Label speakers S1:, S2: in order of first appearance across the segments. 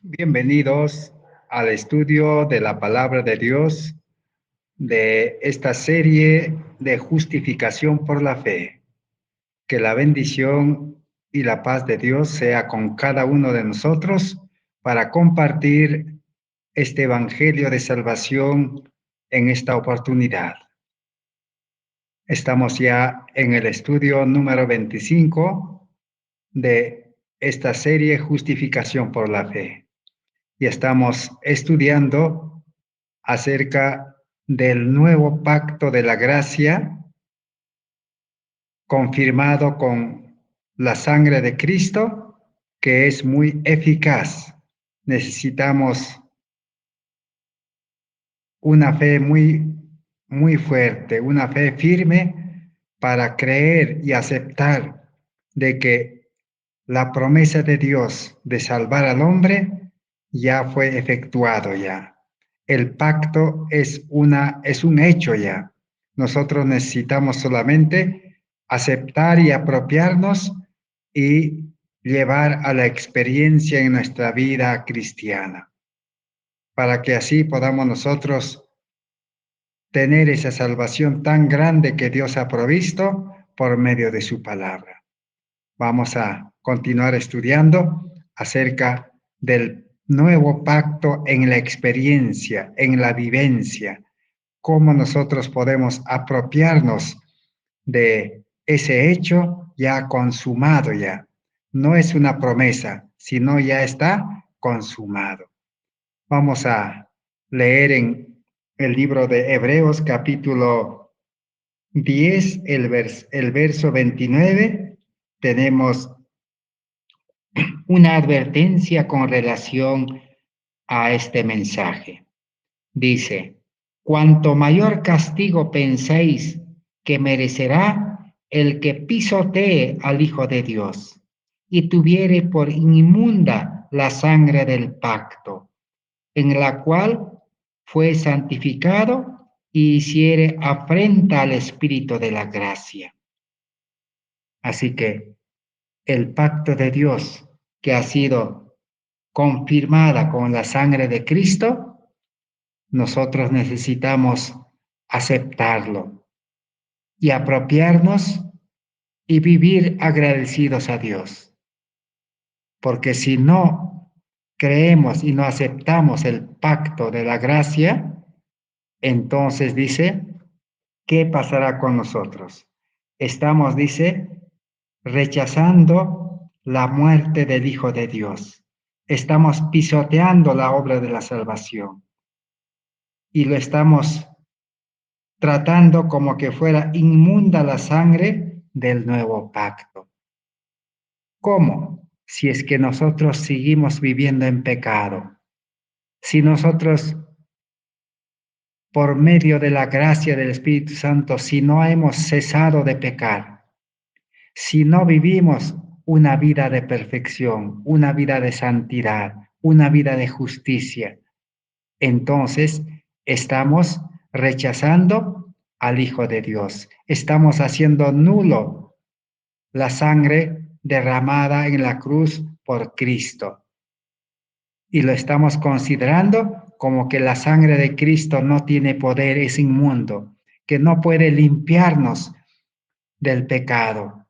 S1: Bienvenidos al estudio de la palabra de Dios de esta serie de justificación por la fe. Que la bendición y la paz de Dios sea con cada uno de nosotros para compartir este evangelio de salvación en esta oportunidad. Estamos ya en el estudio número 25 de esta serie Justificación por la Fe. Y estamos estudiando acerca del nuevo pacto de la gracia confirmado con la sangre de Cristo, que es muy eficaz. Necesitamos una fe muy fuerte, una fe firme para creer y aceptar de que la promesa de Dios de salvar al hombre ya fue efectuado ya. El pacto es un hecho ya. Nosotros necesitamos solamente aceptar y apropiarnos y llevar a la experiencia en nuestra vida cristiana, para que así podamos nosotros tener esa salvación tan grande que Dios ha provisto por medio de su palabra. Vamos a continuar estudiando acerca del nuevo pacto en la experiencia, en la vivencia, cómo nosotros podemos apropiarnos de ese hecho ya consumado ya. No es una promesa, sino ya está consumado. Vamos a leer en el libro de Hebreos capítulo 10, el verso 29, tenemos una advertencia con relación a este mensaje. Dice, cuanto mayor castigo penséis que merecerá el que pisotee al Hijo de Dios y tuviere por inmunda la sangre del pacto, en la cual fue santificado y hiciere afrenta al Espíritu de la gracia. Así que el pacto de Dios que ha sido confirmada con la sangre de Cristo, nosotros necesitamos aceptarlo y apropiarnos y vivir agradecidos a Dios. Porque si no creemos y no aceptamos el pacto de la gracia, entonces dice, ¿qué pasará con nosotros? Estamos, dice, rechazando la muerte del Hijo de Dios. Estamos pisoteando la obra de la salvación y lo estamos tratando como que fuera inmunda la sangre del nuevo pacto. ¿Cómo? Si es que nosotros seguimos viviendo en pecado, si nosotros por medio de la gracia del Espíritu Santo, si no hemos cesado de pecar, si no vivimos una vida de perfección, una vida de santidad, una vida de justicia, entonces estamos rechazando al Hijo de Dios. Estamos haciendo nulo la sangre derramada en la cruz por Cristo. Y lo estamos considerando como que la sangre de Cristo no tiene poder, es inmundo, que no puede limpiarnos del pecado,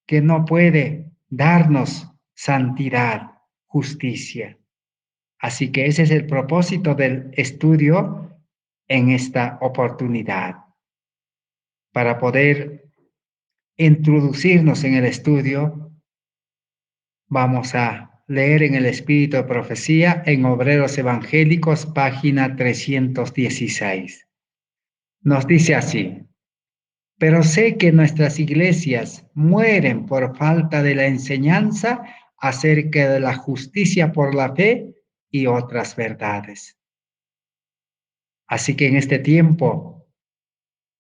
S1: que no puede darnos santidad, justicia. Así que ese es el propósito del estudio en esta oportunidad. Para poder introducirnos en el estudio, vamos a leer en el Espíritu de Profecía en Obreros Evangélicos, página 316. Nos dice así, pero sé que nuestras iglesias mueren por falta de la enseñanza acerca de la justicia por la fe y otras verdades. Así que en este tiempo,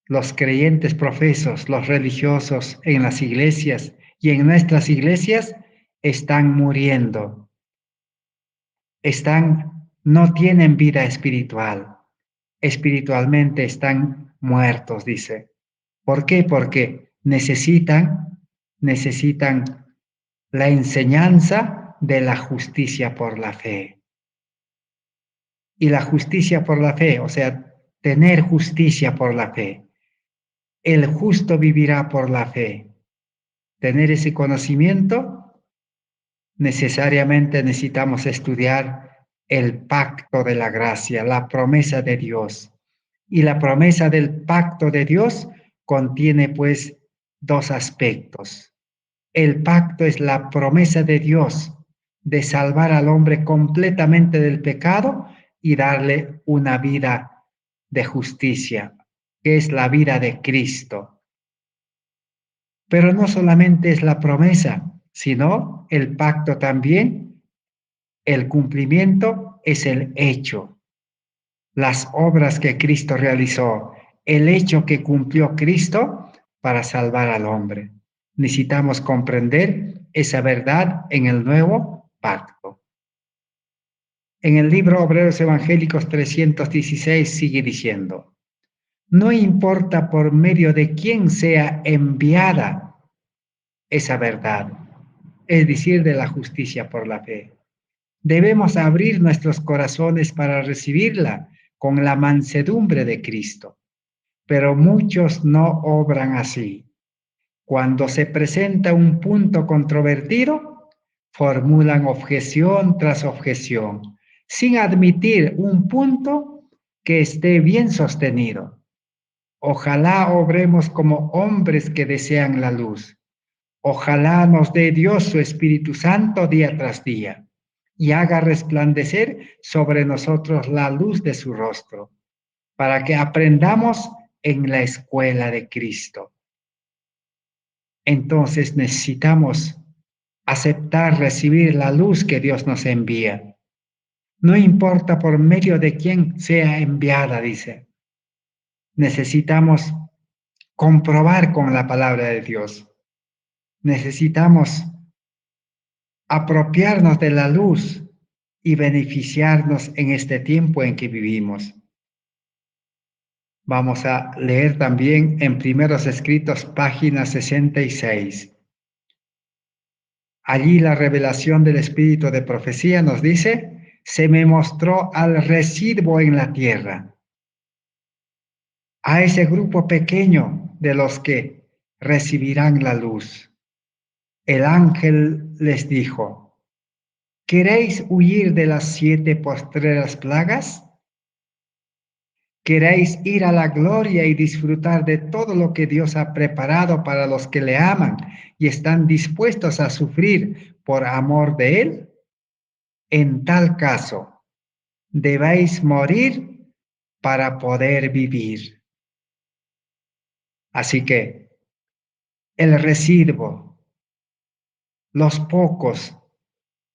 S1: los creyentes profesos, los religiosos en las iglesias y en nuestras iglesias están muriendo. No tienen vida espiritual. Espiritualmente están muertos, dice. ¿Por qué? Porque necesitan la enseñanza de la justicia por la fe. y la justicia por la fe, o sea, tener justicia por la fe. El justo vivirá por la fe. Tener ese conocimiento, necesariamente necesitamos estudiar el pacto de la gracia, la promesa de Dios. Y la promesa del pacto de Dios contiene pues dos aspectos. El pacto es la promesa de Dios de salvar al hombre completamente del pecado y darle una vida de justicia, que es la vida de Cristo. Pero no solamente es la promesa, sino el pacto también, el cumplimiento es el hecho, las obras que Cristo realizó, el hecho que cumplió Cristo para salvar al hombre. Necesitamos comprender esa verdad en el nuevo pacto. En el libro Obreros Evangélicos 316 sigue diciendo, no importa por medio de quién sea enviada esa verdad, es decir, de la justicia por la fe. Debemos abrir nuestros corazones para recibirla con la mansedumbre de Cristo, pero muchos no obran así. Cuando se presenta un punto controvertido, formulan objeción tras objeción, sin admitir un punto que esté bien sostenido. Ojalá obremos como hombres que desean la luz. Ojalá nos dé Dios su Espíritu Santo día tras día y haga resplandecer sobre nosotros la luz de su rostro, para que aprendamos en la escuela de Cristo. Entonces necesitamos aceptar, recibir la luz que Dios nos envía. No importa por medio de quién sea enviada, dice. Necesitamos comprobar con la palabra de Dios. Necesitamos apropiarnos de la luz y beneficiarnos en este tiempo en que vivimos. Vamos a leer también en Primeros Escritos, página 66. Allí la revelación del Espíritu de profecía nos dice, se me mostró al residuo en la tierra, a ese grupo pequeño de los que recibirán la luz. El ángel les dijo, ¿queréis huir de las 7 postreras plagas? ¿Queréis ir a la gloria y disfrutar de todo lo que Dios ha preparado para los que le aman y están dispuestos a sufrir por amor de Él? En tal caso, debéis morir para poder vivir. Así que el residuo, los pocos,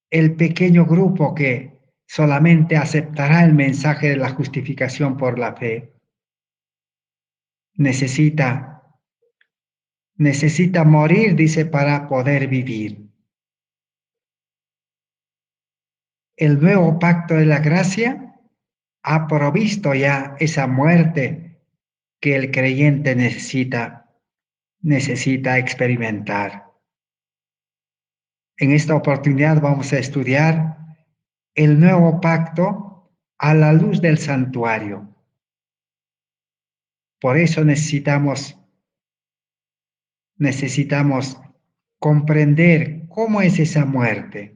S1: el pequeño grupo que solamente aceptará el mensaje de la justificación por la fe, necesita morir, dice, para poder vivir. El nuevo pacto de la gracia ha provisto ya esa muerte que el creyente necesita experimentar. En esta oportunidad vamos a estudiar el nuevo pacto a la luz del santuario. Por eso necesitamos comprender cómo es esa muerte.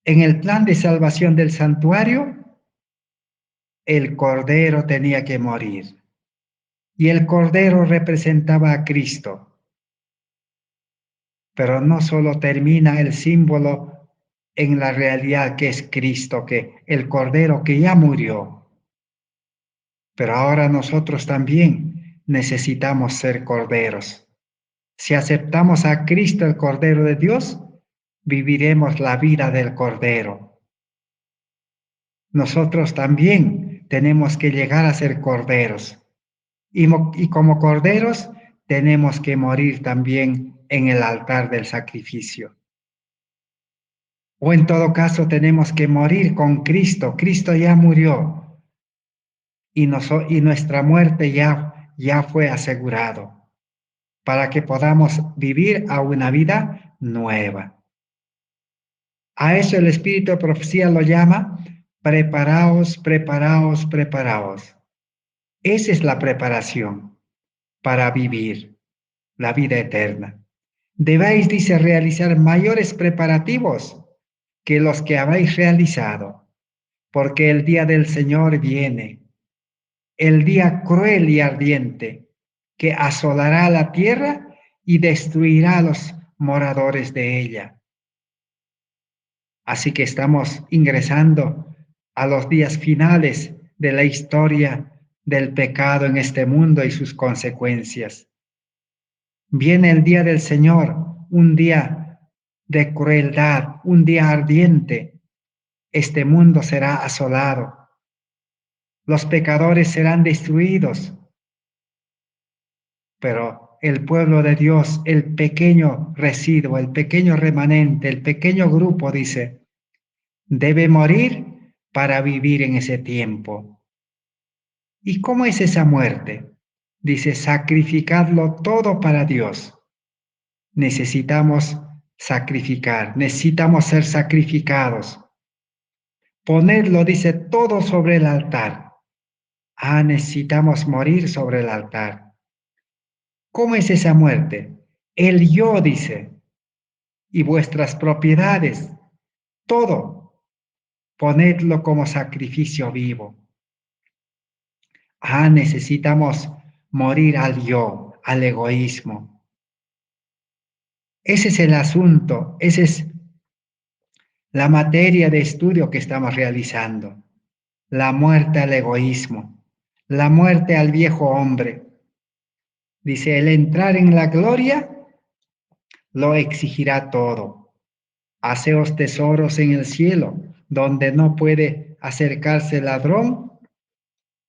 S1: En el plan de salvación del santuario, el Cordero tenía que morir. Y el Cordero representaba a Cristo. Pero no solo termina el símbolo en la realidad que es Cristo, que el Cordero que ya murió. Pero ahora nosotros también necesitamos ser corderos. Si aceptamos a Cristo, el Cordero de Dios, viviremos la vida del Cordero. Nosotros también tenemos que llegar a ser corderos. Y como corderos tenemos que morir también en el altar del sacrificio. O en todo caso tenemos que morir con Cristo. Cristo ya murió y nuestra muerte ya fue asegurado para que podamos vivir a una vida nueva. A eso el espíritu de profecía lo llama: preparaos, preparaos, preparaos. Esa es la preparación para vivir la vida eterna. Debéis, dice, realizar mayores preparativos que los que habéis realizado, porque el día del Señor viene, el día cruel y ardiente, que asolará la tierra y destruirá a los moradores de ella. Así que estamos ingresando a los días finales de la historia del pecado en este mundo y sus consecuencias. Viene el día del Señor, un día de crueldad, un día ardiente. Este mundo será asolado. Los pecadores serán destruidos. Pero el pueblo de Dios, el pequeño residuo, el pequeño remanente, el pequeño grupo, dice, debe morir para vivir en ese tiempo. ¿Y cómo es esa muerte? Dice, sacrificadlo todo para Dios. Necesitamos sacrificar, necesitamos ser sacrificados. Ponerlo, dice, todo sobre el altar. Necesitamos morir sobre el altar. ¿Cómo es esa muerte? El yo, dice, y vuestras propiedades, todo, ponedlo como sacrificio vivo. Necesitamos morir al yo, al egoísmo. Ese es el asunto, esa es la materia de estudio que estamos realizando. La muerte al egoísmo, la muerte al viejo hombre. Dice, el entrar en la gloria lo exigirá todo. Haceos tesoros en el cielo, donde no puede acercarse ladrón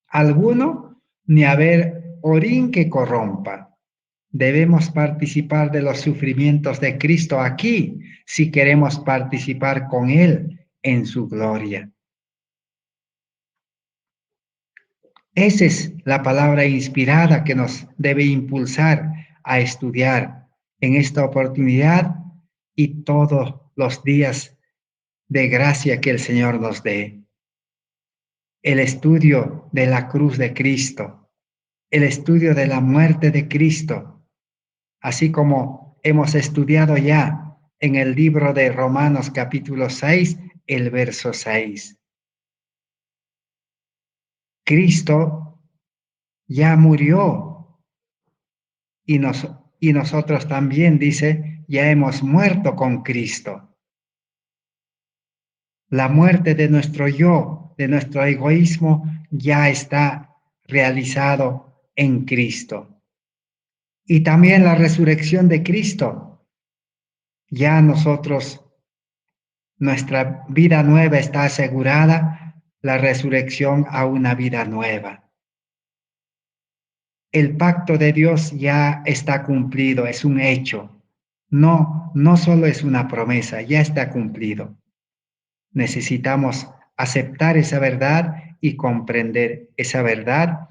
S1: alguno, ni haber orín que corrompa. Debemos participar de los sufrimientos de Cristo aquí, si queremos participar con Él en su gloria. Esa es la palabra inspirada que nos debe impulsar a estudiar en esta oportunidad y todos los días de gracia que el Señor nos dé. El estudio de la cruz de Cristo, el estudio de la muerte de Cristo, así como hemos estudiado ya en el libro de Romanos capítulo 6, el verso 6. Cristo ya murió y, y nosotros también, dice, ya hemos muerto con Cristo. La muerte de nuestro yo, de nuestro egoísmo, ya está realizado en Cristo. Y también la resurrección de Cristo. Ya nosotros, nuestra vida nueva está asegurada, la resurrección a una vida nueva. El pacto de Dios ya está cumplido, es un hecho. No solo es una promesa, ya está cumplido. Necesitamos aceptar esa verdad y comprender esa verdad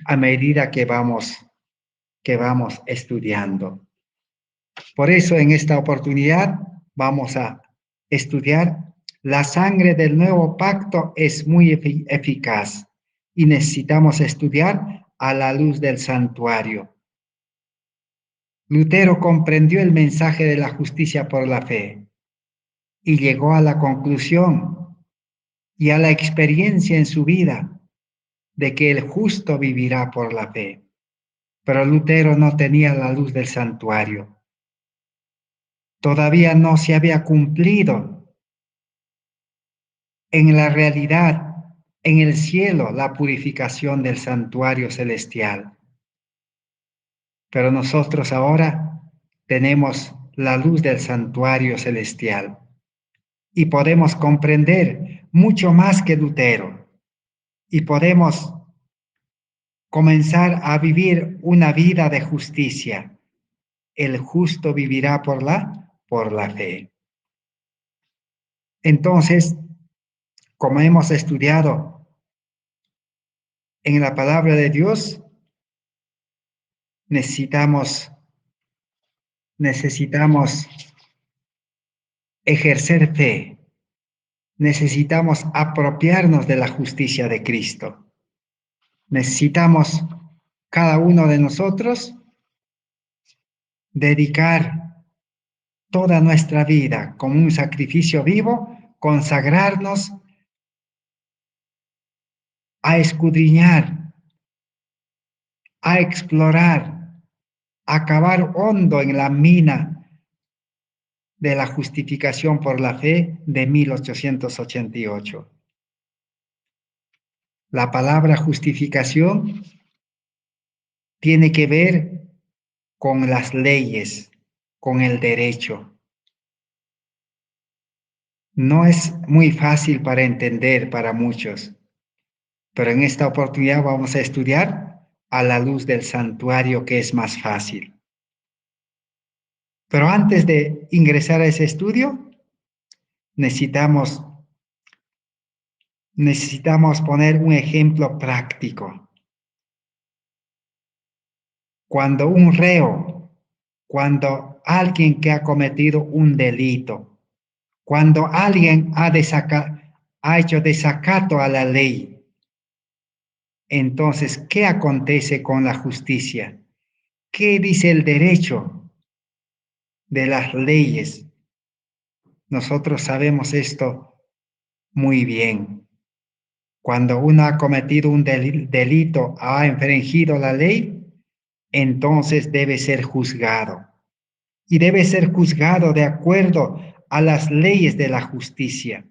S1: a medida que vamos estudiando. Por eso en esta oportunidad vamos a estudiar la sangre del nuevo pacto es muy eficaz y necesitamos estudiar a la luz del santuario. Lutero comprendió el mensaje de la justicia por la fe y llegó a la conclusión y a la experiencia en su vida de que el justo vivirá por la fe. Pero Lutero no tenía la luz del santuario. Todavía no se había cumplido en la realidad, en el cielo, la purificación del santuario celestial. Pero nosotros ahora tenemos la luz del santuario celestial y podemos comprender mucho más que Lutero y podemos comenzar a vivir una vida de justicia. El justo vivirá por la fe. Entonces, como hemos estudiado en la palabra de Dios, necesitamos ejercer fe, necesitamos apropiarnos de la justicia de Cristo. Necesitamos cada uno de nosotros dedicar toda nuestra vida como un sacrificio vivo, consagrarnos a escudriñar, a explorar, a cavar hondo en la mina de la justificación por la fe de 1888. La palabra justificación tiene que ver con las leyes, con el derecho. No es muy fácil para entender para muchos, pero en esta oportunidad vamos a estudiar a la luz del santuario, que es más fácil. Pero antes de ingresar a ese estudio, necesitamos poner un ejemplo práctico. Cuando un reo, cuando alguien que ha cometido un delito, cuando alguien ha hecho desacato a la ley, entonces, ¿qué acontece con la justicia? ¿Qué dice el derecho de las leyes? Nosotros sabemos esto muy bien. Cuando uno ha cometido un delito, ha infringido la ley, entonces debe ser juzgado. Y debe ser juzgado de acuerdo a las leyes de la justicia.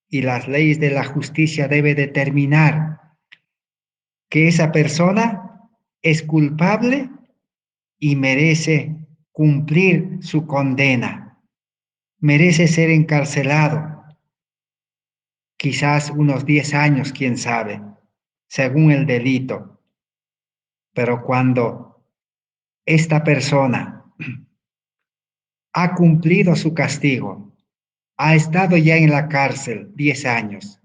S1: Y las leyes de la justicia deben determinar que esa persona es culpable y merece cumplir su condena, merece ser encarcelado, quizás unos 10 años, quién sabe, según el delito. Pero cuando esta persona ha cumplido su castigo, ha estado ya en la cárcel 10 años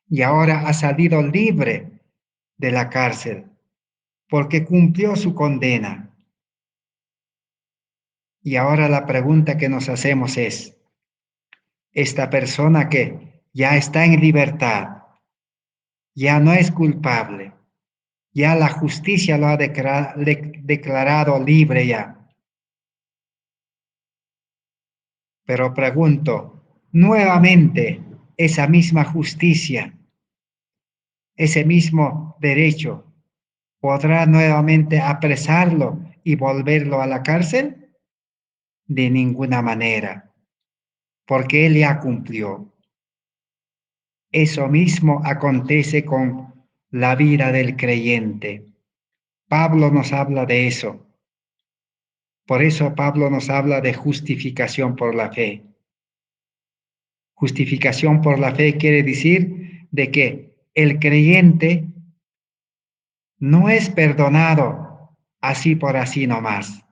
S1: y ahora ha salido libre de la cárcel porque cumplió su condena. Y ahora la pregunta que nos hacemos es, esta persona que ya está en libertad, ya no es culpable, ya la justicia lo ha declarado libre ya. Pero pregunto, nuevamente, esa misma justicia, ese mismo derecho, ¿podrá nuevamente apresarlo y volverlo a la cárcel? De ninguna manera, porque él ya cumplió. Eso mismo acontece con la vida del creyente. Pablo nos habla de eso. Por eso Pablo nos habla de justificación por la fe. Justificación por la fe quiere decir de que el creyente no es perdonado así por así nomás,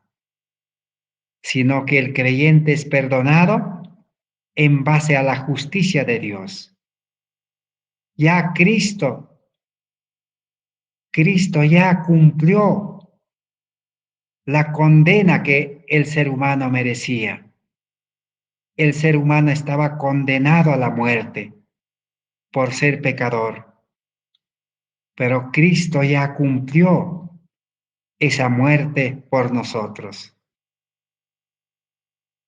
S1: sino que el creyente es perdonado en base a la justicia de Dios. Ya Cristo ya cumplió la condena que el ser humano merecía. El ser humano estaba condenado a la muerte por ser pecador, pero Cristo ya cumplió esa muerte por nosotros.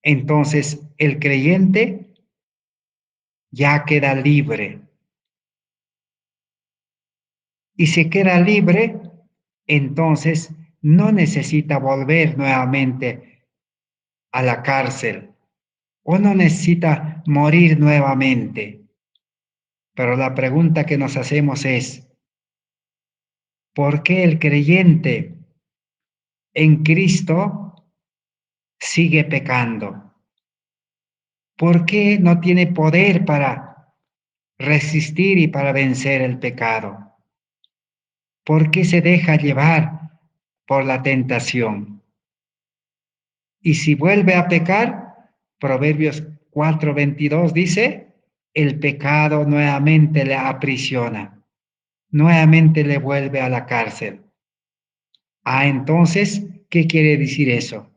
S1: Entonces el creyente ya queda libre. Y si queda libre, entonces no necesita volver nuevamente a la cárcel o no necesita morir nuevamente. Pero la pregunta que nos hacemos es, ¿por qué el creyente en Cristo sigue pecando? ¿Por qué no tiene poder para resistir y para vencer el pecado? ¿Por qué se deja llevar por la tentación? Y si vuelve a pecar, Proverbios 4:22 dice, el pecado nuevamente le aprisiona, nuevamente le vuelve a la cárcel. Ah, entonces, ¿qué quiere decir eso?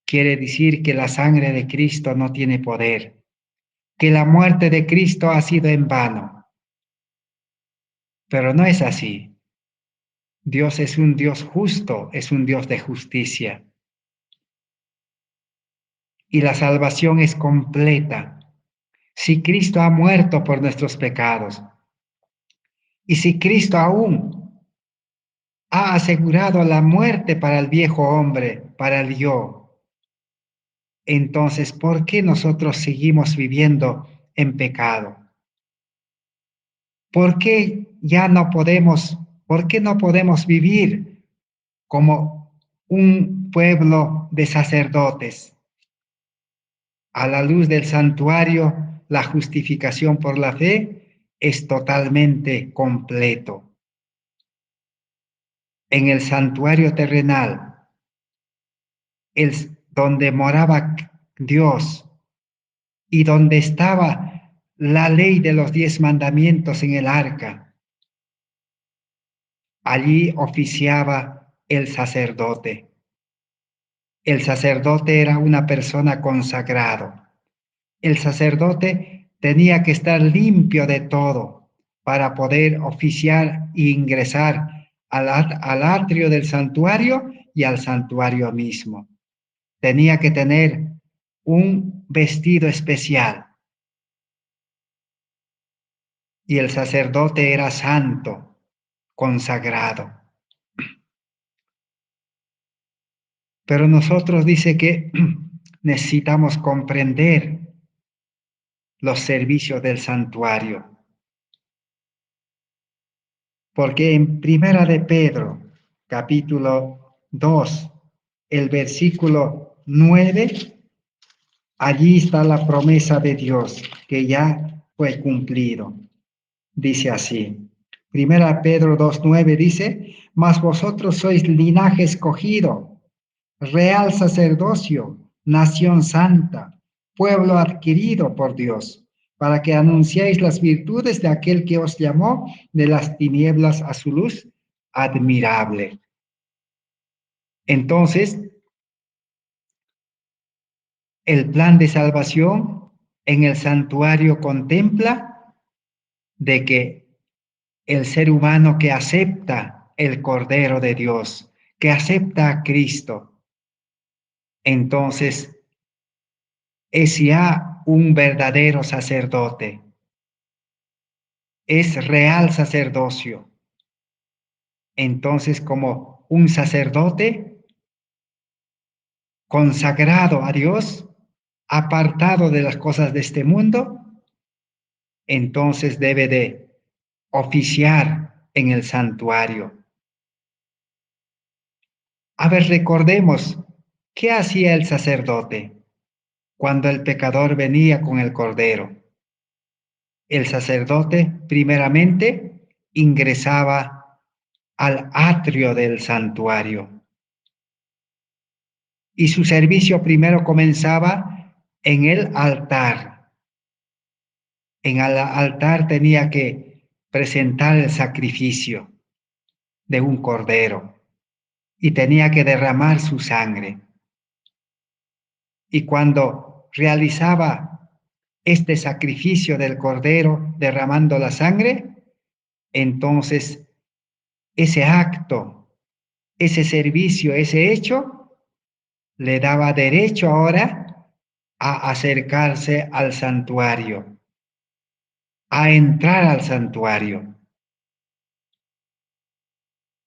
S1: quiere decir que la sangre de Cristo no tiene poder, que la muerte de Cristo ha sido en vano. Pero no es así. Dios es un Dios justo, es un Dios de justicia. Y la salvación es completa. Si Cristo ha muerto por nuestros pecados, y si Cristo aún ha asegurado la muerte para el viejo hombre, para el yo, entonces, ¿por qué nosotros seguimos viviendo en pecado? ¿Por qué por qué no podemos vivir como un pueblo de sacerdotes? A la luz del santuario, la justificación por la fe es totalmente completo. En el santuario terrenal, donde moraba Dios y donde estaba la ley de los 10 mandamientos en el arca, allí oficiaba el sacerdote. El sacerdote era una persona consagrada. El sacerdote tenía que estar limpio de todo para poder oficiar e ingresar al atrio del santuario y al santuario mismo. Tenía que tener un vestido especial. Y el sacerdote era santo, consagrado. Pero nosotros dice que necesitamos comprender los servicios del santuario. Porque en Primera de Pedro, capítulo 2, el versículo 9, allí está la promesa de Dios que ya fue cumplido. Dice así, Primera Pedro 2:9 dice, mas vosotros sois linaje escogido, real sacerdocio, nación santa, pueblo adquirido por Dios, para que anunciéis las virtudes de aquel que os llamó de las tinieblas a su luz admirable. Entonces, el plan de salvación en el santuario contempla de que el ser humano que acepta el Cordero de Dios, que acepta a Cristo, entonces es ya un verdadero sacerdote, es real sacerdocio. Entonces, como un sacerdote consagrado a Dios, apartado de las cosas de este mundo, entonces debe de oficiar en el santuario. A ver, recordemos, ¿qué hacía el sacerdote cuando el pecador venía con el cordero? El sacerdote primeramente ingresaba al atrio del santuario y su servicio primero comenzaba en el altar. En el altar tenía que presentar el sacrificio de un cordero y tenía que derramar su sangre. Y cuando realizaba este sacrificio del cordero derramando la sangre, entonces ese acto, ese servicio, ese hecho, le daba derecho ahora a acercarse al santuario, a entrar al santuario.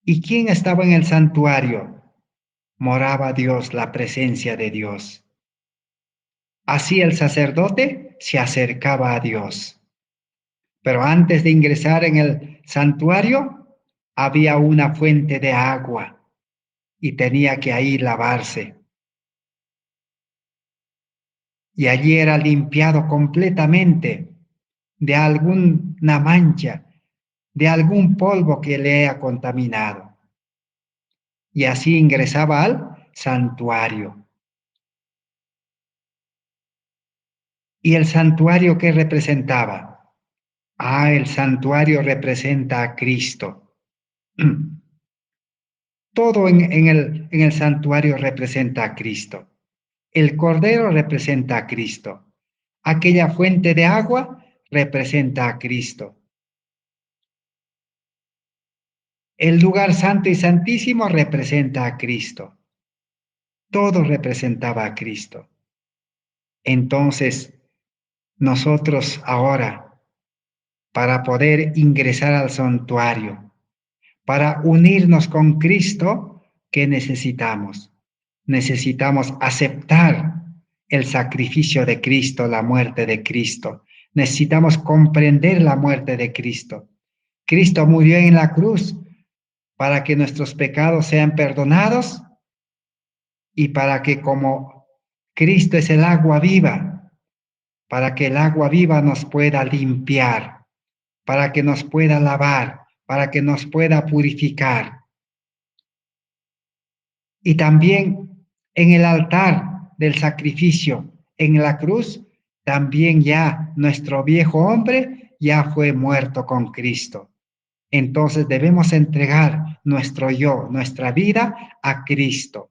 S1: ¿Y quién estaba en el santuario? Moraba Dios, la presencia de Dios. Así el sacerdote se acercaba a Dios. Pero antes de ingresar en el santuario, había una fuente de agua y tenía que ahí lavarse. Y allí era limpiado completamente de alguna mancha, de algún polvo que le haya contaminado. Y así ingresaba al santuario. ¿Y el santuario qué representaba? El santuario representa a Cristo. Todo en el santuario representa a Cristo. El cordero representa a Cristo. Aquella fuente de agua representa a Cristo. El lugar santo y santísimo representa a Cristo. Todo representaba a Cristo. Entonces, nosotros ahora, para poder ingresar al santuario, para unirnos con Cristo, ¿qué necesitamos? Necesitamos aceptar el sacrificio de Cristo, la muerte de Cristo. Necesitamos comprender la muerte de Cristo. Cristo murió en la cruz para que nuestros pecados sean perdonados y para que como Cristo es el agua viva, para que el agua viva nos pueda limpiar, para que nos pueda lavar, para que nos pueda purificar. Y también en el altar del sacrificio, en la cruz, también ya nuestro viejo hombre ya fue muerto con Cristo. Entonces debemos entregar nuestro yo, nuestra vida a Cristo,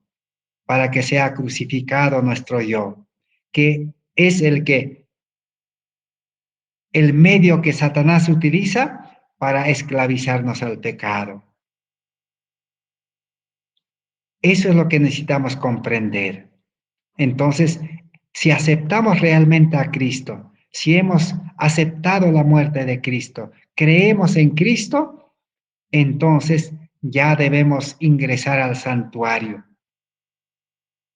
S1: para que sea crucificado nuestro yo, que es el medio que Satanás utiliza para esclavizarnos al pecado. Eso es lo que necesitamos comprender. Entonces, si aceptamos realmente a Cristo, si hemos aceptado la muerte de Cristo, creemos en Cristo, entonces ya debemos ingresar al santuario.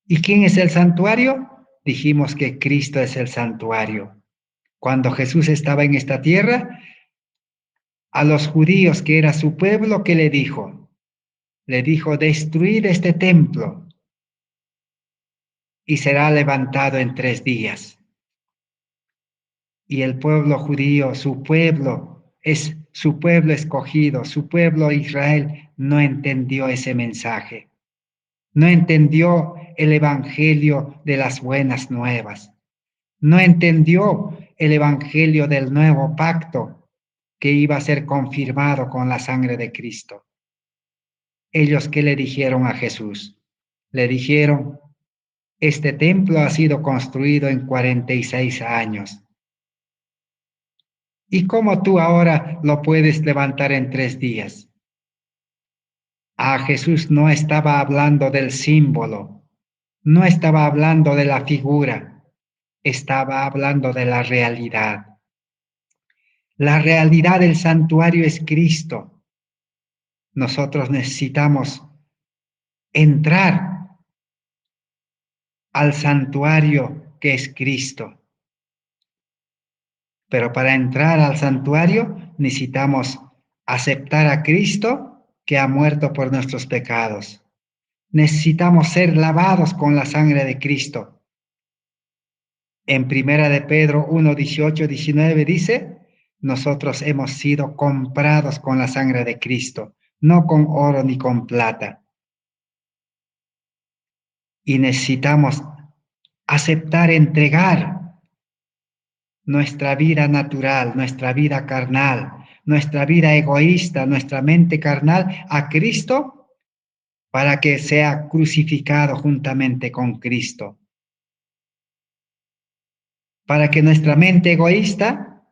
S1: ¿Y quién es el santuario? Dijimos que Cristo es el santuario. Cuando Jesús estaba en esta tierra, a los judíos que era su pueblo, ¿qué le dijo? Le dijo, destruid este templo y será levantado en 3 días. Y el pueblo judío, su pueblo, es su pueblo escogido, su pueblo Israel, no entendió ese mensaje. No entendió el evangelio de las buenas nuevas. No entendió el evangelio del nuevo pacto que iba a ser confirmado con la sangre de Cristo. Ellos, ¿qué le dijeron a Jesús? Le dijeron, este templo ha sido construido en 46 años. ¿Y cómo tú ahora lo puedes levantar en 3 días? Jesús no estaba hablando del símbolo, no estaba hablando de la figura, estaba hablando de la realidad. La realidad del santuario es Cristo. Nosotros necesitamos entrar al santuario que es Cristo. Pero para entrar al santuario necesitamos aceptar a Cristo que ha muerto por nuestros pecados. Necesitamos ser lavados con la sangre de Cristo. En Primera de Pedro 1, 18, 19 dice, nosotros hemos sido comprados con la sangre de Cristo, no con oro ni con plata. Y necesitamos aceptar, entregar nuestra vida natural, nuestra vida carnal, nuestra vida egoísta, nuestra mente carnal a Cristo para que sea crucificado juntamente con Cristo. Para que nuestra mente egoísta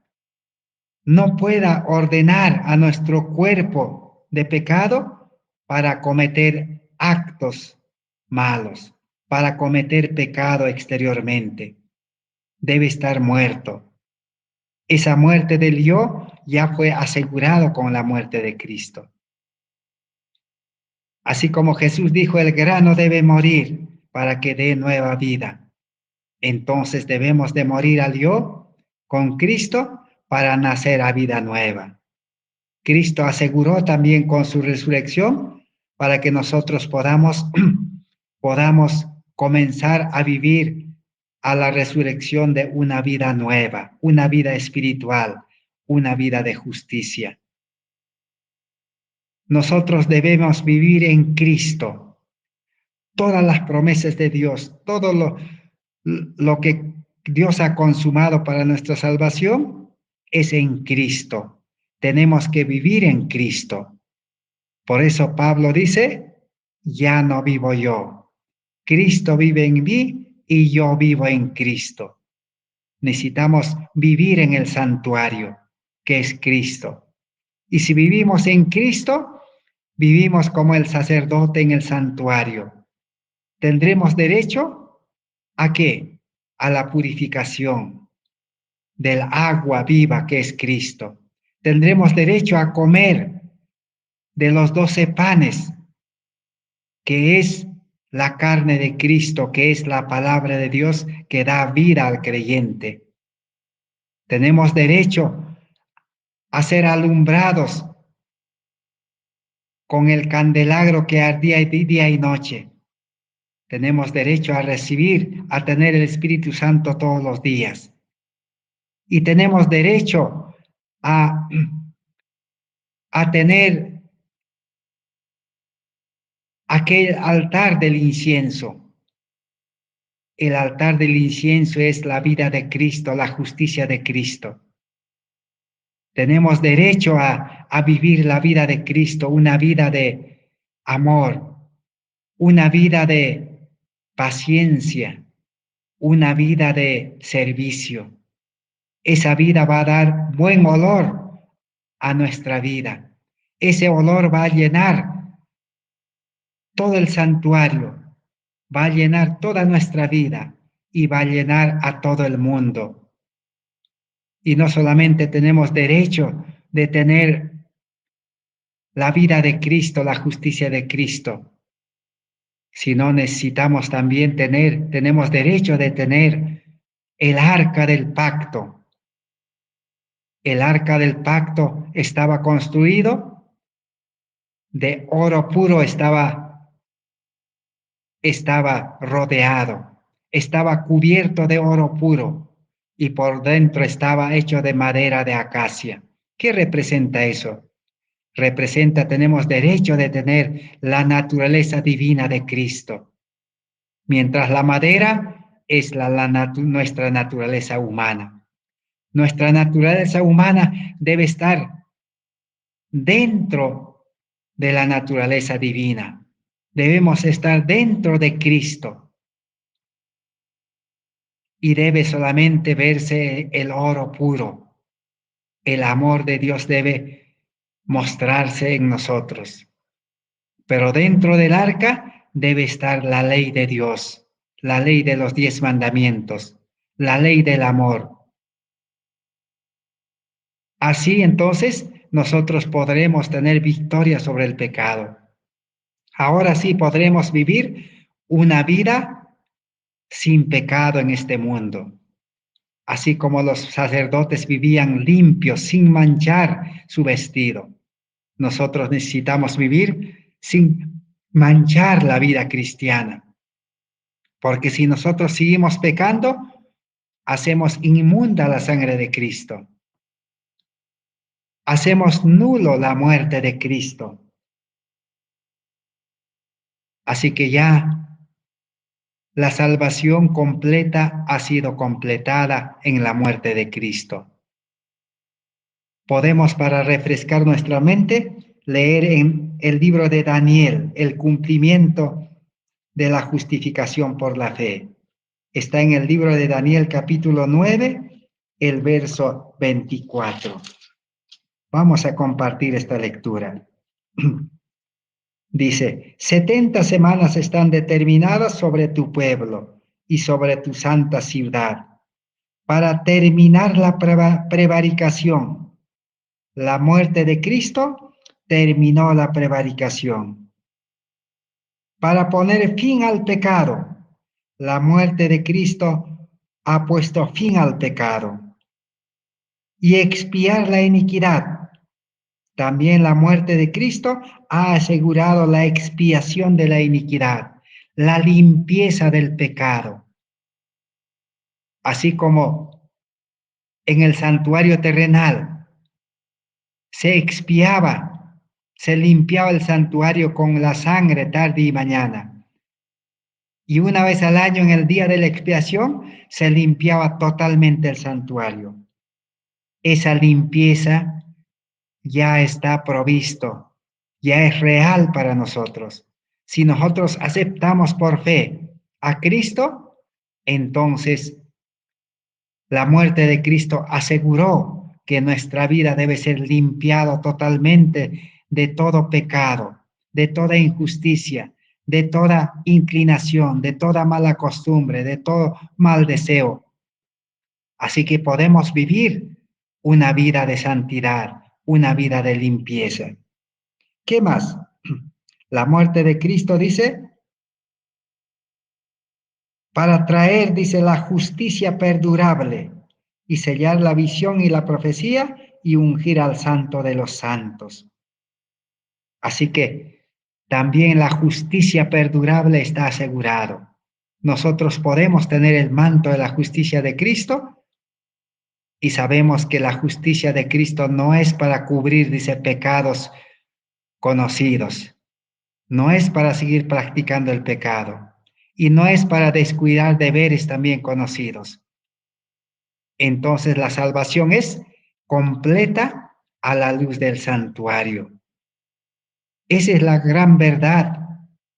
S1: no pueda ordenar a nuestro cuerpo de pecado para cometer actos malos, para cometer pecado exteriormente. Debe estar muerto. Esa muerte del yo ya fue asegurado con la muerte de Cristo. Así como Jesús dijo, el grano debe morir para que dé nueva vida. Entonces debemos de morir al yo con Cristo para nacer a vida nueva. Cristo aseguró también con su resurrección para que nosotros podamos comenzar a vivir a la resurrección de una vida nueva, una vida espiritual, una vida de justicia. Nosotros debemos vivir en Cristo. Todas las promesas de Dios, todo lo que Dios ha consumado para nuestra salvación es en Cristo. Tenemos que vivir en Cristo. Por eso Pablo dice, ya no vivo yo. Cristo vive en mí y yo vivo en Cristo. Necesitamos vivir en el santuario, que es Cristo. Y si vivimos en Cristo, vivimos como el sacerdote en el santuario. ¿Tendremos derecho a qué? A la purificación del agua viva que es Cristo. Tendremos derecho a comer de los 12 panes, que es la carne de Cristo, que es la palabra de Dios que da vida al creyente. Tenemos derecho a ser alumbrados con el candelabro que ardía día y noche. Tenemos derecho a recibir, a tener el Espíritu Santo todos los días. Y tenemos derecho a tener aquel altar del incienso. El altar del incienso es la vida de Cristo, la justicia de Cristo. Tenemos derecho a vivir la vida de Cristo, una vida de amor, una vida de paciencia, una vida de servicio. Esa vida va a dar buen olor a nuestra vida. Ese olor va a llenar todo el santuario, va a llenar toda nuestra vida y va a llenar a todo el mundo. Y no solamente tenemos derecho de tener la vida de Cristo, la justicia de Cristo, sino necesitamos también tenemos derecho de tener el arca del pacto. El arca del pacto estaba construido de oro puro, estaba rodeado, estaba cubierto de oro puro y por dentro estaba hecho de madera de acacia. ¿Qué representa eso? Representa, tenemos derecho de tener la naturaleza divina de Cristo, mientras la madera es nuestra naturaleza humana. Nuestra naturaleza humana debe estar dentro de la naturaleza divina. Debemos estar dentro de Cristo. Y debe solamente verse el oro puro. El amor de Dios debe mostrarse en nosotros. Pero dentro del arca debe estar la ley de Dios, la ley de los 10 mandamientos, la ley del amor. Así entonces nosotros podremos tener victoria sobre el pecado. Ahora sí podremos vivir una vida sin pecado en este mundo. Así como los sacerdotes vivían limpios, sin manchar su vestido. Nosotros necesitamos vivir sin manchar la vida cristiana. Porque si nosotros seguimos pecando, hacemos inmunda la sangre de Cristo. Hacemos nulo la muerte de Cristo. Así que ya la salvación completa ha sido completada en la muerte de Cristo. Podemos, para refrescar nuestra mente, leer en el libro de Daniel el cumplimiento de la justificación por la fe. Está en el libro de Daniel capítulo 9, el verso 24. Vamos a compartir esta lectura. Dice, 70 semanas están determinadas sobre tu pueblo y sobre tu santa ciudad para terminar la prevaricación. La muerte de Cristo terminó la prevaricación. Para poner fin al pecado, la muerte de Cristo ha puesto fin al pecado. Y expiar la iniquidad. También la muerte de Cristo ha asegurado la expiación de la iniquidad, la limpieza del pecado. Así como en el santuario terrenal se expiaba, se limpiaba el santuario con la sangre tarde y mañana. Y una vez al año, en el día de la expiación, se limpiaba totalmente el santuario. Esa limpieza ya está provisto, ya es real para nosotros. Si nosotros aceptamos por fe a Cristo, Entonces, la muerte de Cristo aseguró que nuestra vida debe ser limpiada totalmente de todo pecado, de toda injusticia, de toda inclinación, de toda mala costumbre, de todo mal deseo. Así que podemos vivir una vida de santidad, una vida de limpieza. ¿Qué más? La muerte de Cristo dice, para traer, dice, la justicia perdurable y sellar la visión y la profecía y ungir al santo de los santos. Así que también la justicia perdurable está asegurado. Nosotros podemos tener el manto de la justicia de Cristo y sabemos que la justicia de Cristo no es para cubrir, dice, pecados conocidos. No es para seguir practicando el pecado y no es para descuidar deberes también conocidos. Entonces la salvación es completa a la luz del santuario. Esa es la gran verdad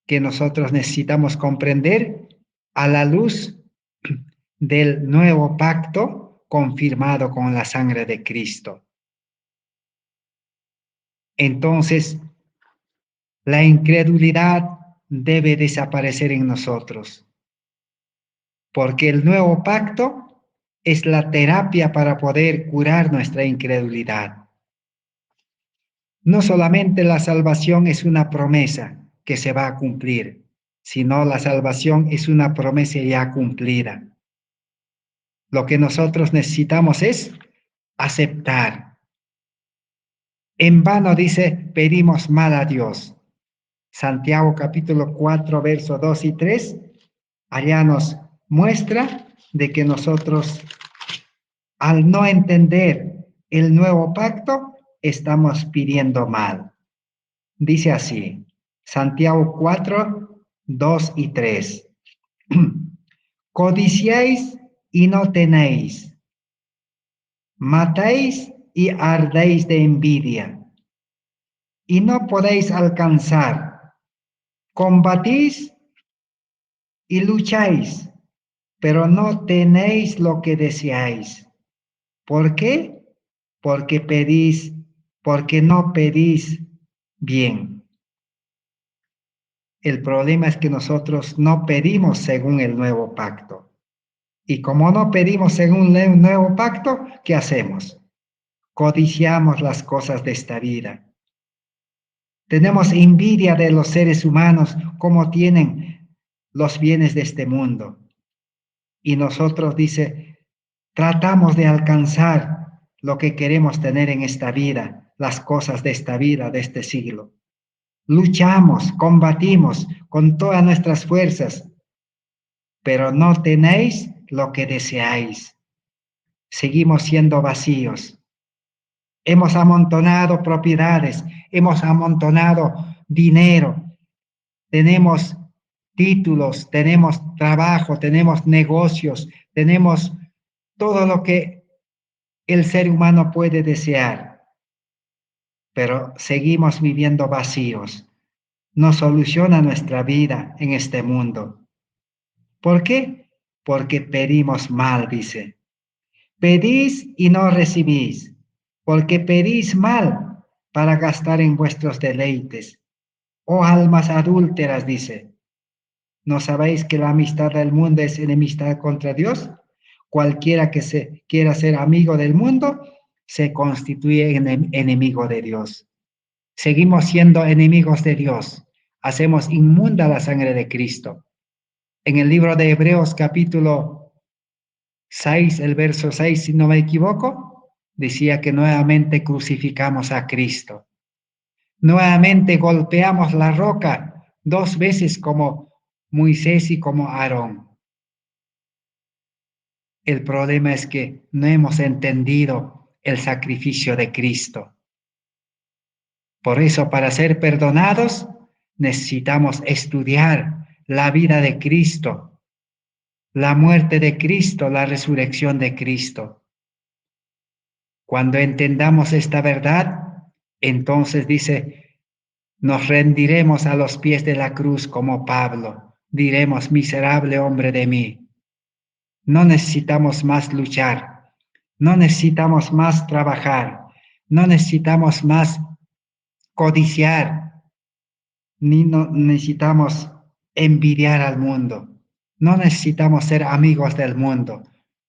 S1: que nosotros necesitamos comprender a la luz del nuevo pacto confirmado con la sangre de Cristo. Entonces, la incredulidad debe desaparecer en nosotros, porque el nuevo pacto es la terapia para poder curar nuestra incredulidad. No solamente la salvación es una promesa que se va a cumplir, sino la salvación es una promesa ya cumplida. Lo que nosotros necesitamos es aceptar. En vano, dice, pedimos mal a Dios. Santiago capítulo 4, versos 2 y 3, allá nos muestra de que nosotros, al no entender el nuevo pacto, estamos pidiendo mal. Dice así, Santiago 4, 2 y 3. Codiciáis y no tenéis, matáis y ardéis de envidia, y no podéis alcanzar, combatís y lucháis, pero no tenéis lo que deseáis. ¿Por qué? Porque no pedís bien. El problema es que nosotros no pedimos según el nuevo pacto. Y como no pedimos según el nuevo pacto, ¿qué hacemos? Codiciamos las cosas de esta vida. Tenemos envidia de los seres humanos como tienen los bienes de este mundo. Y nosotros, dice, tratamos de alcanzar lo que queremos tener en esta vida, las cosas de esta vida, de este siglo. Luchamos, combatimos con todas nuestras fuerzas, pero no tenéis lo que deseáis. Seguimos siendo vacíos. Hemos amontonado propiedades, hemos amontonado dinero, tenemos títulos, tenemos trabajo, tenemos negocios, tenemos todo lo que el ser humano puede desear, pero seguimos viviendo vacíos. No soluciona nuestra vida en este mundo. ¿Por qué? Porque pedimos mal, dice. Pedís y no recibís, porque pedís mal para gastar en vuestros deleites. Oh almas adúlteras, dice. ¿No sabéis que la amistad del mundo es enemistad contra Dios? Cualquiera que se quiera ser amigo del mundo se constituye enemigo de Dios. Seguimos siendo enemigos de Dios. Hacemos inmunda la sangre de Cristo. En el libro de Hebreos capítulo 6, el verso 6, si no me equivoco, decía que nuevamente crucificamos a Cristo. Nuevamente golpeamos la roca 2 veces como Moisés y como Aarón. El problema es que no hemos entendido el sacrificio de Cristo. Por eso, para ser perdonados, necesitamos estudiar la vida de Cristo, la muerte de Cristo, la resurrección de Cristo. Cuando entendamos esta verdad, entonces dice, nos rendiremos a los pies de la cruz como Pablo. Diremos, miserable hombre de mí. No necesitamos más luchar, no necesitamos más trabajar, no necesitamos más codiciar, ni no necesitamos envidiar al mundo. No necesitamos ser amigos del mundo,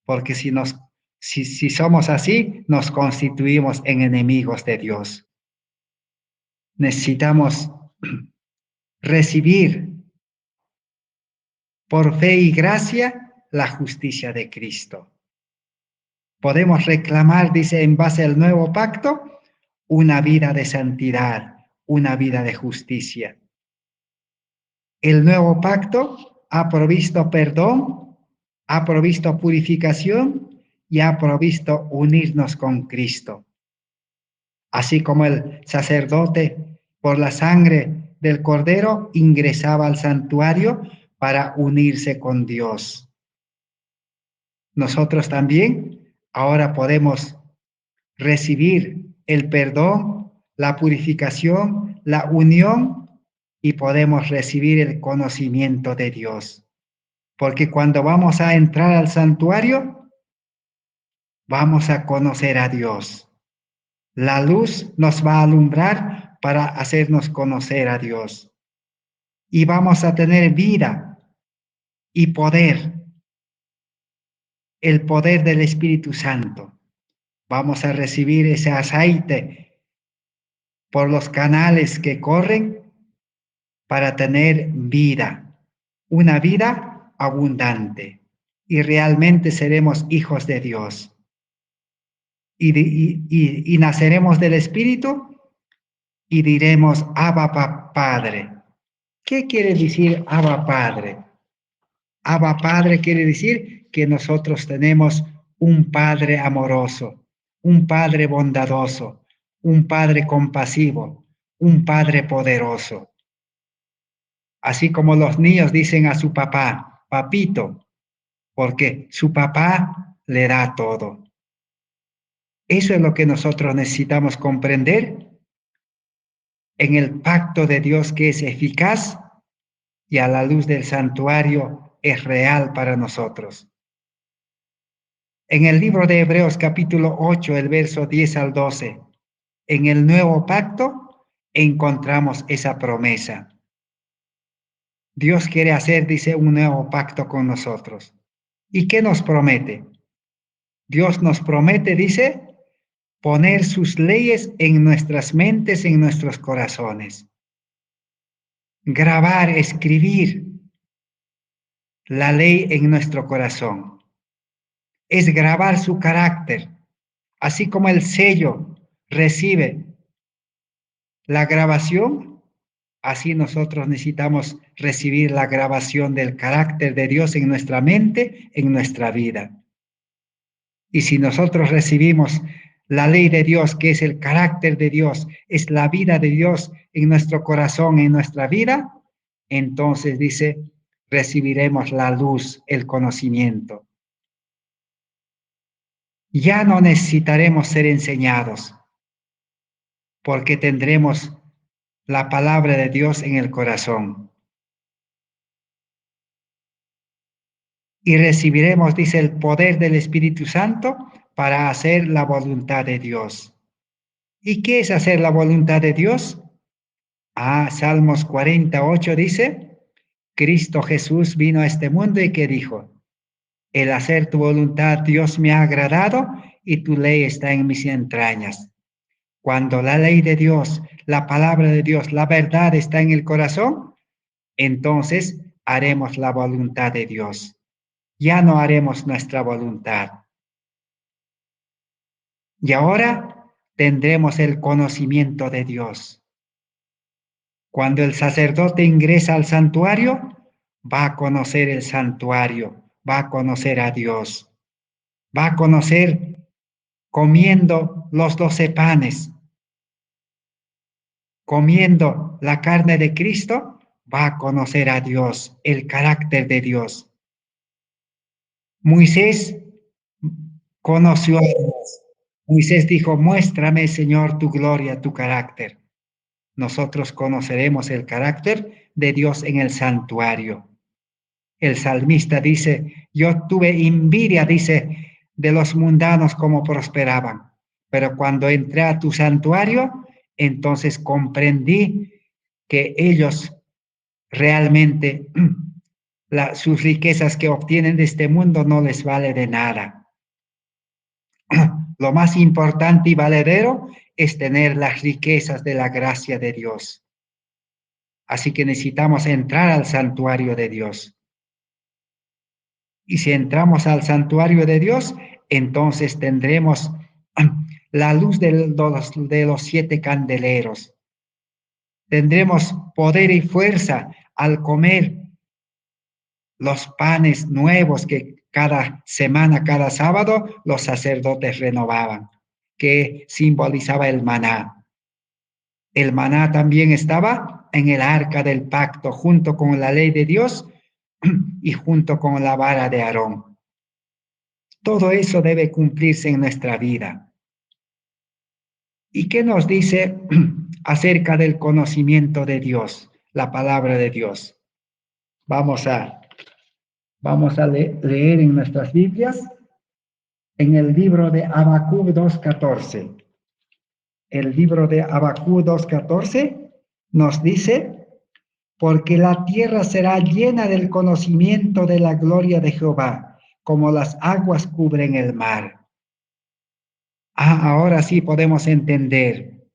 S1: porque si somos así, nos constituimos en enemigos de Dios. Necesitamos recibir por fe y gracia la justicia de Cristo. Podemos reclamar, dice, en base al nuevo pacto, una vida de santidad, una vida de justicia. El nuevo pacto ha provisto perdón, ha provisto purificación y ha provisto unirnos con Cristo. Así como el sacerdote por la sangre del Cordero ingresaba al santuario para unirse con Dios. Nosotros también ahora podemos recibir el perdón, la purificación, la unión y podemos recibir el conocimiento de Dios. Porque cuando vamos a entrar al santuario, vamos a conocer a Dios. La luz nos va a alumbrar para hacernos conocer a Dios. Y vamos a tener vida y poder, el poder del Espíritu Santo. Vamos a recibir ese aceite por los canales que corren para tener vida, una vida abundante. Y realmente seremos hijos de Dios. Y naceremos del Espíritu y diremos, Abba Padre. ¿Qué quiere decir Abba Padre? Abba Padre quiere decir que nosotros tenemos un Padre amoroso, un Padre bondadoso, un Padre compasivo, un Padre poderoso. Así como los niños dicen a su papá, papito, porque su papá le da todo. Eso es lo que nosotros necesitamos comprender en el pacto de Dios, que es eficaz y a la luz del santuario es real para nosotros. En el libro de Hebreos capítulo 8, el verso 10 al 12, en el nuevo pacto encontramos esa promesa. Dios quiere hacer, dice, un nuevo pacto con nosotros. ¿Y qué nos promete? Dios nos promete, dice, poner sus leyes en nuestras mentes, en nuestros corazones. Grabar, escribir la ley en nuestro corazón. Es grabar su carácter, así como el sello recibe la grabación, así nosotros necesitamos recibir la grabación del carácter de Dios en nuestra mente, en nuestra vida. Y si nosotros recibimos la ley de Dios, que es el carácter de Dios, es la vida de Dios en nuestro corazón, en nuestra vida, entonces dice, recibiremos la luz, el conocimiento. Ya no necesitaremos ser enseñados, porque tendremos la palabra de Dios en el corazón. Y recibiremos, dice, el poder del Espíritu Santo para hacer la voluntad de Dios. ¿Y qué es hacer la voluntad de Dios? Salmos 48 dice, Cristo Jesús vino a este mundo y que dijo, el hacer tu voluntad, Dios, me ha agradado y tu ley está en mis entrañas. Cuando la ley de Dios, la palabra de Dios, la verdad está en el corazón, entonces haremos la voluntad de Dios. Ya no haremos nuestra voluntad. Y ahora tendremos el conocimiento de Dios. Cuando el sacerdote ingresa al santuario, va a conocer el santuario, va a conocer a Dios, va a conocer comiendo los 12 panes, comiendo la carne de Cristo, va a conocer a Dios, el carácter de Dios. Moisés conoció a Dios. Moisés dijo, muéstrame, Señor, tu gloria, tu carácter. Nosotros conoceremos el carácter de Dios en el santuario. El salmista dice, yo tuve envidia, dice, de los mundanos como prosperaban, pero cuando entré a tu santuario, entonces comprendí que ellos realmente sus riquezas que obtienen de este mundo no les vale de nada. Lo más importante y valedero es tener las riquezas de la gracia de Dios. Así que necesitamos entrar al santuario de Dios. Y si entramos al santuario de Dios, entonces tendremos la luz de los 7 candeleros. Tendremos poder y fuerza al comer los panes nuevos que cada semana, cada sábado, los sacerdotes renovaban, que simbolizaba el maná. El maná también estaba en el arca del pacto, junto con la ley de Dios y junto con la vara de Aarón. Todo eso debe cumplirse en nuestra vida. ¿Y qué nos dice acerca del conocimiento de Dios, la palabra de Dios? Vamos a leer en nuestras Biblias, en el libro de Habacuc 2:14. El libro de Habacuc 2:14 nos dice, porque la tierra será llena del conocimiento de la gloria de Jehová, como las aguas cubren el mar. Ahora sí podemos entender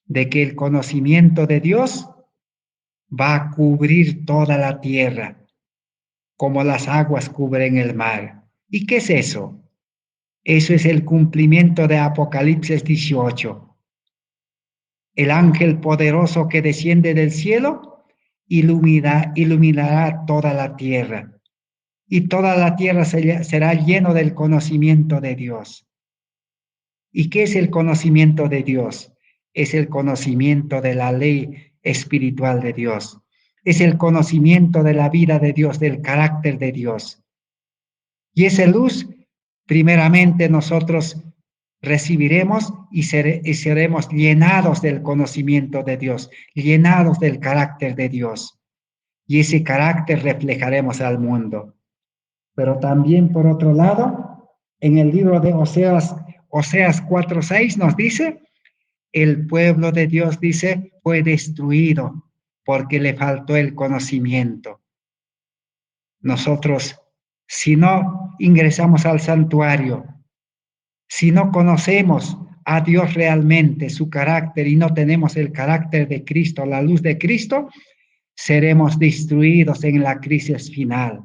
S1: de que el conocimiento de Dios va a cubrir toda la tierra, como las aguas cubren el mar. ¿Y qué es eso? Eso es el cumplimiento de Apocalipsis 18. El ángel poderoso que desciende del cielo iluminará toda la tierra. Y toda la tierra será lleno del conocimiento de Dios. ¿Y qué es el conocimiento de Dios? Es el conocimiento de la ley espiritual de Dios. Es el conocimiento de la vida de Dios, del carácter de Dios. Y esa luz, primeramente nosotros recibiremos y seremos llenados del conocimiento de Dios, llenados del carácter de Dios. Y ese carácter reflejaremos al mundo. Pero también, por otro lado, en el libro de Oseas 4:6 nos dice, el pueblo de Dios, dice, fue destruido porque le faltó el conocimiento. Nosotros, si no ingresamos al santuario, si no conocemos a Dios realmente, su carácter, y no tenemos el carácter de Cristo, la luz de Cristo, seremos destruidos en la crisis final.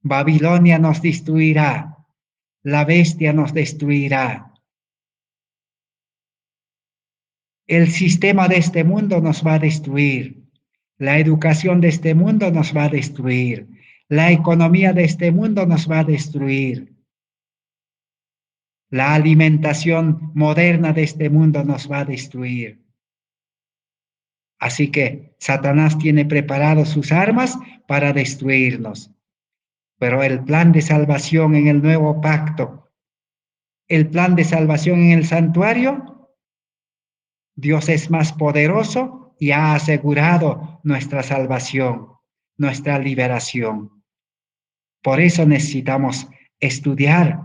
S1: Babilonia nos destruirá, la bestia nos destruirá. El sistema de este mundo nos va a destruir. La educación de este mundo nos va a destruir. La economía de este mundo nos va a destruir. La alimentación moderna de este mundo nos va a destruir. Así que Satanás tiene preparadas sus armas para destruirnos. Pero el plan de salvación en el nuevo pacto, el plan de salvación en el santuario, Dios es más poderoso y ha asegurado nuestra salvación, nuestra liberación. Por eso necesitamos estudiar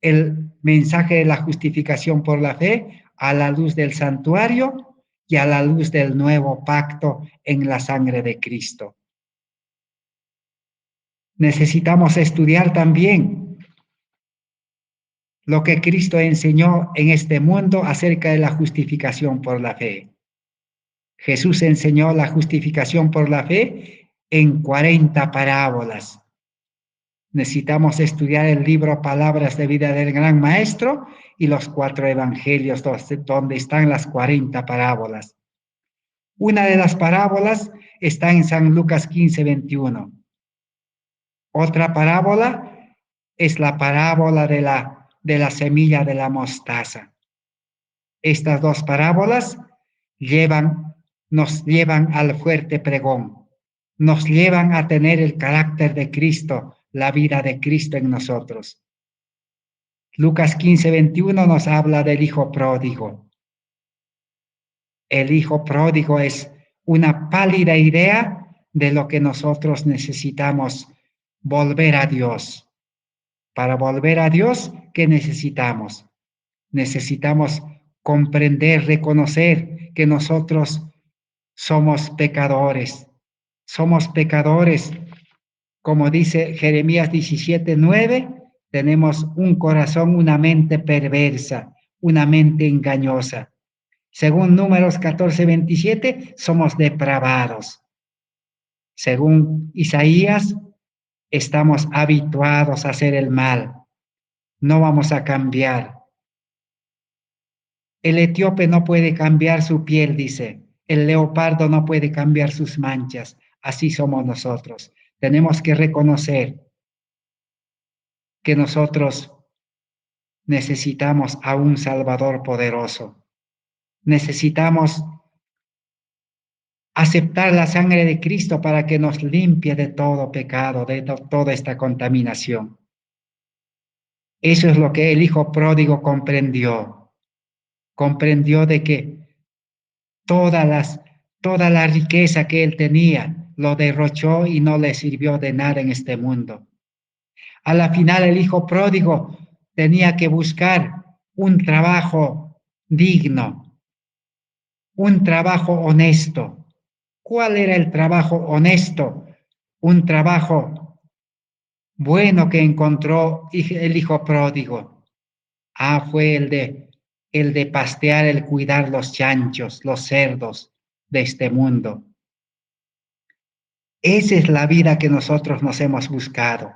S1: el mensaje de la justificación por la fe a la luz del santuario y a la luz del nuevo pacto en la sangre de Cristo. Necesitamos estudiar también lo que Cristo enseñó en este mundo acerca de la justificación por la fe. Jesús enseñó la justificación por la fe en 40 parábolas. Necesitamos estudiar el libro Palabras de Vida del Gran Maestro y los 4 evangelios donde están las 40 parábolas. Una de las parábolas está en San Lucas 15:21. Otra parábola es la parábola de la semilla de la mostaza. Estas 2 parábolas nos llevan al fuerte pregón, nos llevan a tener el carácter de Cristo, la vida de Cristo en nosotros. Lucas 15:21 nos habla del hijo pródigo. El hijo pródigo es una pálida idea de lo que nosotros necesitamos volver a Dios. Para volver a Dios, ¿qué necesitamos? Necesitamos comprender, reconocer que nosotros somos pecadores. Somos pecadores. Como dice Jeremías 17:9, tenemos un corazón, una mente perversa, una mente engañosa. Según Números 14:27, somos depravados. Según Isaías, estamos habituados a hacer el mal. No vamos a cambiar. El etíope no puede cambiar su piel, dice. El leopardo no puede cambiar sus manchas. Así somos nosotros. Tenemos que reconocer que nosotros necesitamos a un Salvador poderoso. Necesitamos aceptar la sangre de Cristo para que nos limpie de todo pecado, de toda esta contaminación. Eso es lo que el hijo pródigo comprendió. Comprendió de que toda la riqueza que él tenía lo derrochó y no le sirvió de nada en este mundo. A la final el hijo pródigo tenía que buscar un trabajo digno, un trabajo honesto. ¿Cuál era el trabajo honesto? Un trabajo bueno que encontró el hijo pródigo. Fue el de pastear, el cuidar los chanchos, los cerdos de este mundo. Esa es la vida que nosotros nos hemos buscado.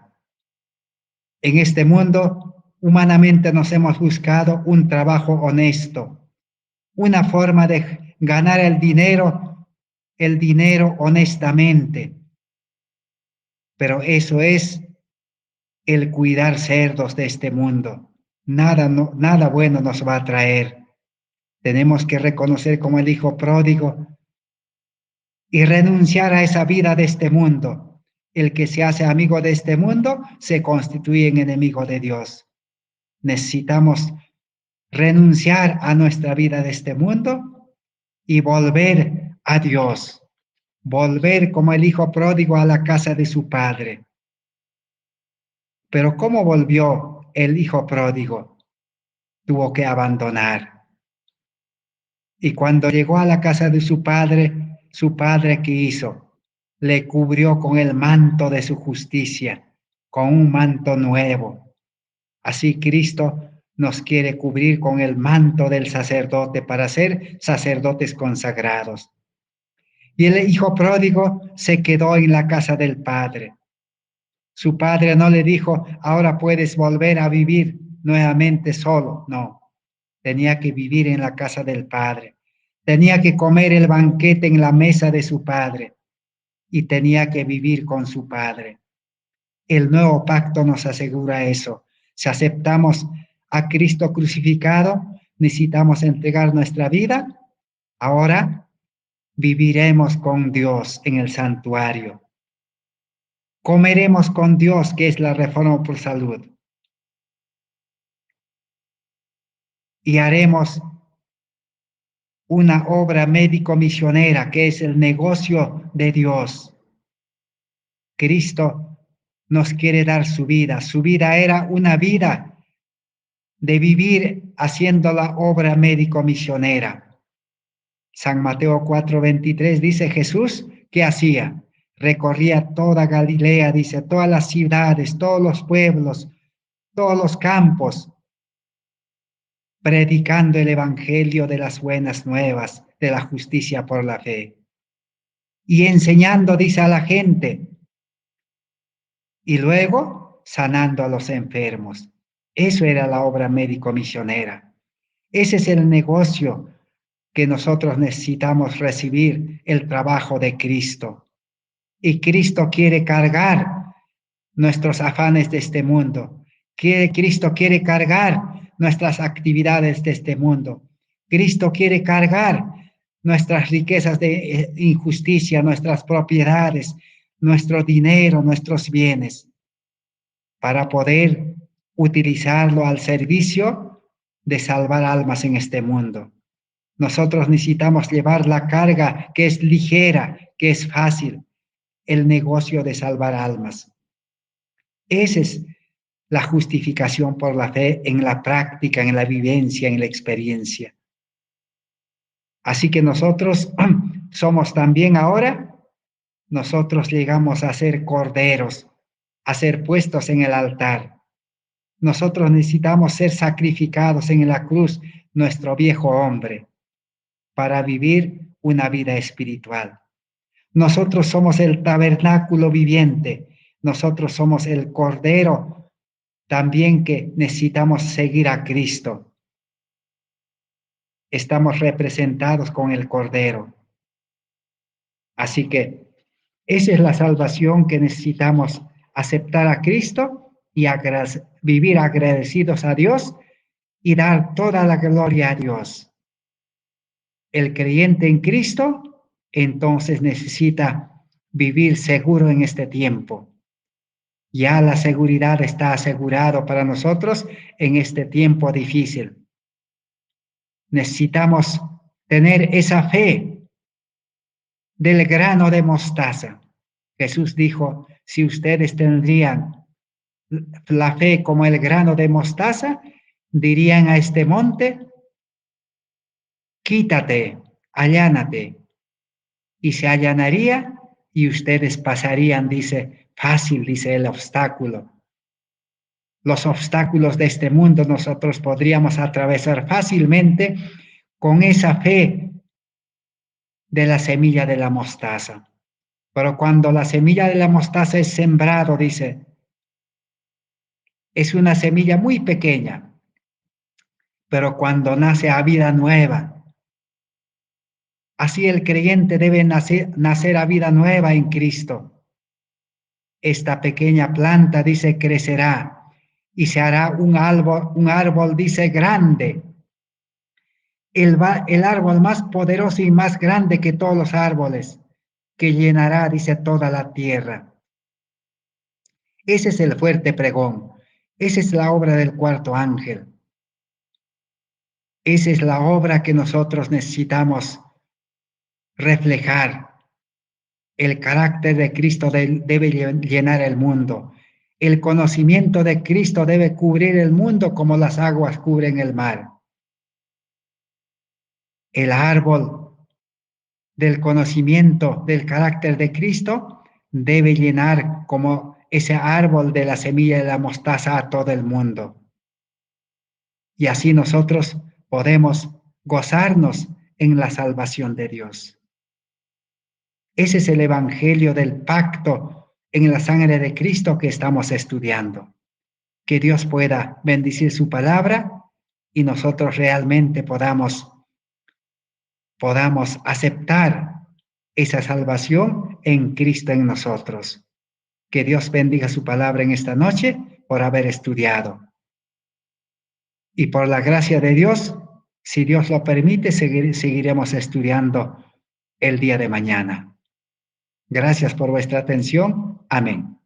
S1: En este mundo, humanamente nos hemos buscado un trabajo honesto, una forma de ganar el dinero honestamente. Pero eso es el cuidar cerdos de este mundo. Nada bueno nos va a traer. Tenemos que reconocer como el hijo pródigo y renunciar a esa vida de este mundo. El que se hace amigo de este mundo se constituye en enemigo de Dios. Necesitamos renunciar a nuestra vida de este mundo y volver a Dios. Volver como el hijo pródigo a la casa de su padre. Pero ¿cómo volvió el hijo pródigo? Tuvo que abandonar. Y cuando llegó a la casa de su padre, ¿qué hizo? Le cubrió con el manto de su justicia, con un manto nuevo. Así Cristo nos quiere cubrir con el manto del sacerdote para ser sacerdotes consagrados. Y el hijo pródigo se quedó en la casa del padre. Su padre no le dijo, ahora puedes volver a vivir nuevamente solo. No, tenía que vivir en la casa del padre. Tenía que comer el banquete en la mesa de su padre y tenía que vivir con su padre. El nuevo pacto nos asegura eso. Si aceptamos a Cristo crucificado, necesitamos entregar nuestra vida. Ahora viviremos con Dios en el santuario. Comeremos con Dios, que es la reforma por salud. Y haremos una obra médico-misionera, que es el negocio de Dios. Cristo nos quiere dar su vida. Su vida era una vida de vivir haciendo la obra médico-misionera. San Mateo 4:23 dice Jesús, ¿qué hacía? Recorría toda Galilea, dice, todas las ciudades, todos los pueblos, todos los campos, predicando el evangelio de las buenas nuevas, de la justicia por la fe. Y enseñando, dice, a la gente. Y luego sanando a los enfermos. Eso era la obra médico-misionera. Ese es el negocio que nosotros necesitamos recibir, el trabajo de Cristo. Y Cristo quiere cargar nuestros afanes de este mundo. Cristo quiere cargar nuestras actividades de este mundo. Cristo quiere cargar nuestras riquezas de injusticia, nuestras propiedades, nuestro dinero, nuestros bienes, para poder utilizarlo al servicio de salvar almas en este mundo. Nosotros necesitamos llevar la carga que es ligera, que es fácil, el negocio de salvar almas. Esa es la justificación por la fe en la práctica, en la vivencia, en la experiencia. Así que nosotros somos también ahora, nosotros llegamos a ser corderos, a ser puestos en el altar. Nosotros necesitamos ser sacrificados en la cruz, nuestro viejo hombre, para vivir una vida espiritual. Nosotros somos el tabernáculo viviente, nosotros somos el cordero también que necesitamos seguir a Cristo. Estamos representados con el cordero. Así que esa es la salvación que necesitamos, aceptar a Cristo y vivir agradecidos a Dios y dar toda la gloria a Dios. El creyente en Cristo entonces necesita vivir seguro en este tiempo. Ya la seguridad está asegurado para nosotros en este tiempo difícil. Necesitamos tener esa fe del grano de mostaza. Jesús dijo, si ustedes tendrían la fe como el grano de mostaza, dirían a este monte, quítate, allánate, y se allanaría y ustedes pasarían, dice, fácil, dice el obstáculo. Los obstáculos de este mundo nosotros podríamos atravesar fácilmente con esa fe de la semilla de la mostaza. Pero cuando la semilla de la mostaza es sembrado, dice, es una semilla muy pequeña, pero cuando nace a vida nueva, así el creyente debe nacer a vida nueva en Cristo. Esta pequeña planta, dice, crecerá y se hará un árbol, dice, grande. El árbol más poderoso y más grande que todos los árboles, que llenará, dice, toda la tierra. Ese es el fuerte pregón. Esa es la obra del cuarto ángel. Esa es la obra que nosotros necesitamos reflejar. El carácter de Cristo debe llenar el mundo. El conocimiento de Cristo debe cubrir el mundo como las aguas cubren el mar. El árbol del conocimiento del carácter de Cristo debe llenar como ese árbol de la semilla de la mostaza a todo el mundo. Y así nosotros podemos gozarnos en la salvación de Dios. Ese es el evangelio del pacto en la sangre de Cristo que estamos estudiando. Que Dios pueda bendecir su palabra y nosotros realmente podamos aceptar esa salvación en Cristo en nosotros. Que Dios bendiga su palabra en esta noche por haber estudiado. Y por la gracia de Dios, si Dios lo permite, seguiremos estudiando el día de mañana. Gracias por vuestra atención. Amén.